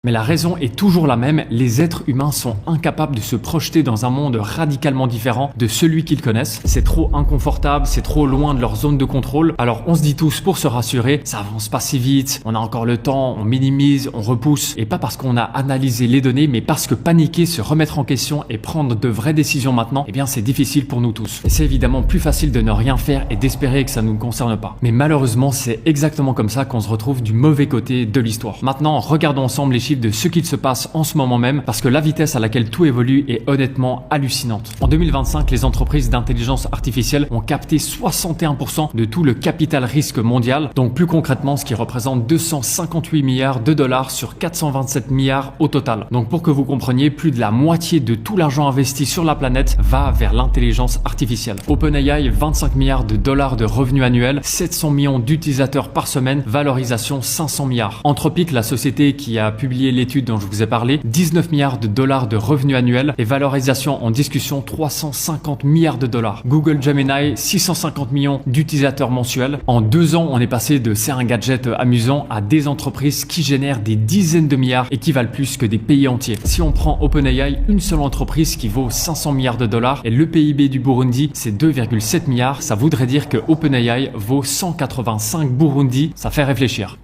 Mais la raison est toujours la même, les êtres humains sont incapables de se projeter dans un monde radicalement différent de celui qu'ils connaissent. C'est trop inconfortable, c'est trop loin de leur zone de contrôle. Alors on se dit tous pour se rassurer, ça avance pas si vite, on a encore le temps, on minimise, on repousse. Et pas parce qu'on a analysé les données, mais parce que paniquer, se remettre en question et prendre de vraies décisions maintenant, eh bien c'est difficile pour nous tous. Et c'est évidemment plus facile de ne rien faire et d'espérer que ça ne nous concerne pas. Mais malheureusement, c'est exactement comme ça qu'on se retrouve du mauvais côté de l'histoire. Maintenant, regardons ensemble les de ce qu'il se passe en ce moment même parce que la vitesse à laquelle tout évolue est honnêtement hallucinante. En 2025, les entreprises d'intelligence artificielle ont capté 61% de tout le capital risque mondial, donc plus concrètement ce qui représente 258 milliards de dollars sur 427 milliards au total. Donc pour que vous compreniez, plus de la moitié de tout l'argent investi sur la planète va vers l'intelligence artificielle. OpenAI, 25 milliards de dollars de revenus annuels, 700 millions d'utilisateurs par semaine, valorisation 500 milliards. Anthropic, la société qui a publié l'étude dont je vous ai parlé, 19 milliards de dollars de revenus annuels et valorisation en discussion 350 milliards de dollars. Google Gemini, 650 millions d'utilisateurs mensuels. En 2 ans, on est passé de c'est un gadget amusant à des entreprises qui génèrent des dizaines de milliards et qui valent plus que des pays entiers. Si on prend OpenAI, une seule entreprise qui vaut 500 milliards de dollars et le PIB du Burundi, c'est 2,7 milliards, ça voudrait dire que OpenAI vaut 185 Burundi, ça fait réfléchir.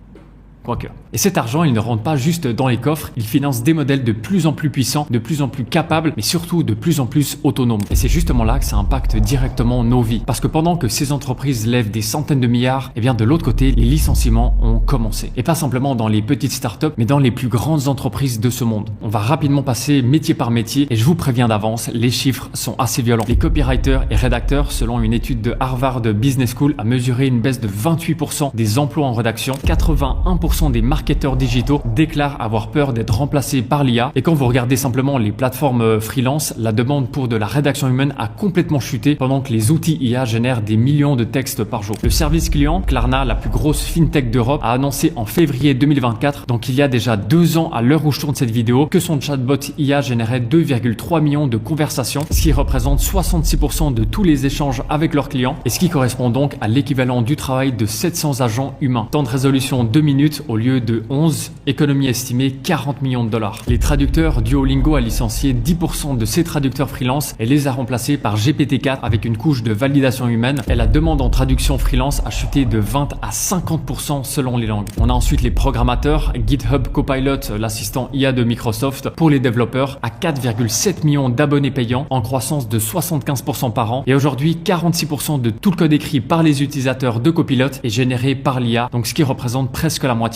Quoique. Et cet argent, il ne rentre pas juste dans les coffres, il finance des modèles de plus en plus puissants, de plus en plus capables, mais surtout de plus en plus autonomes. Et c'est justement là que ça impacte directement nos vies. Parce que pendant que ces entreprises lèvent des centaines de milliards, eh bien de l'autre côté, les licenciements ont commencé. Et pas simplement dans les petites startups, mais dans les plus grandes entreprises de ce monde. On va rapidement passer métier par métier, et je vous préviens d'avance, les chiffres sont assez violents. Les copywriters et rédacteurs, selon une étude de Harvard Business School, a mesuré une baisse de 28% des emplois en rédaction, 81% des marketeurs digitaux déclarent avoir peur d'être remplacés par l'IA. Et quand vous regardez simplement les plateformes freelance, la demande pour de la rédaction humaine a complètement chuté pendant que les outils IA génèrent des millions de textes par jour. Le service client, Klarna, la plus grosse fintech d'Europe, a annoncé en février 2024, donc il y a déjà 2 ans à l'heure où je tourne cette vidéo, que son chatbot IA générait 2,3 millions de conversations, ce qui représente 66% de tous les échanges avec leurs clients et ce qui correspond donc à l'équivalent du travail de 700 agents humains. Temps de résolution 2 minutes au lieu de 11, économie estimée 40 millions de dollars. Les traducteurs, Duolingo a licencié 10% de ses traducteurs freelance et les a remplacés par GPT-4 avec une couche de validation humaine et la demande en traduction freelance a chuté de 20 à 50% selon les langues. On a ensuite les programmateurs, GitHub Copilot, l'assistant IA de Microsoft pour les développeurs, à 4,7 millions d'abonnés payants en croissance de 75% par an et aujourd'hui 46% de tout le code écrit par les utilisateurs de Copilot est généré par l'IA, donc ce qui représente presque la moitié.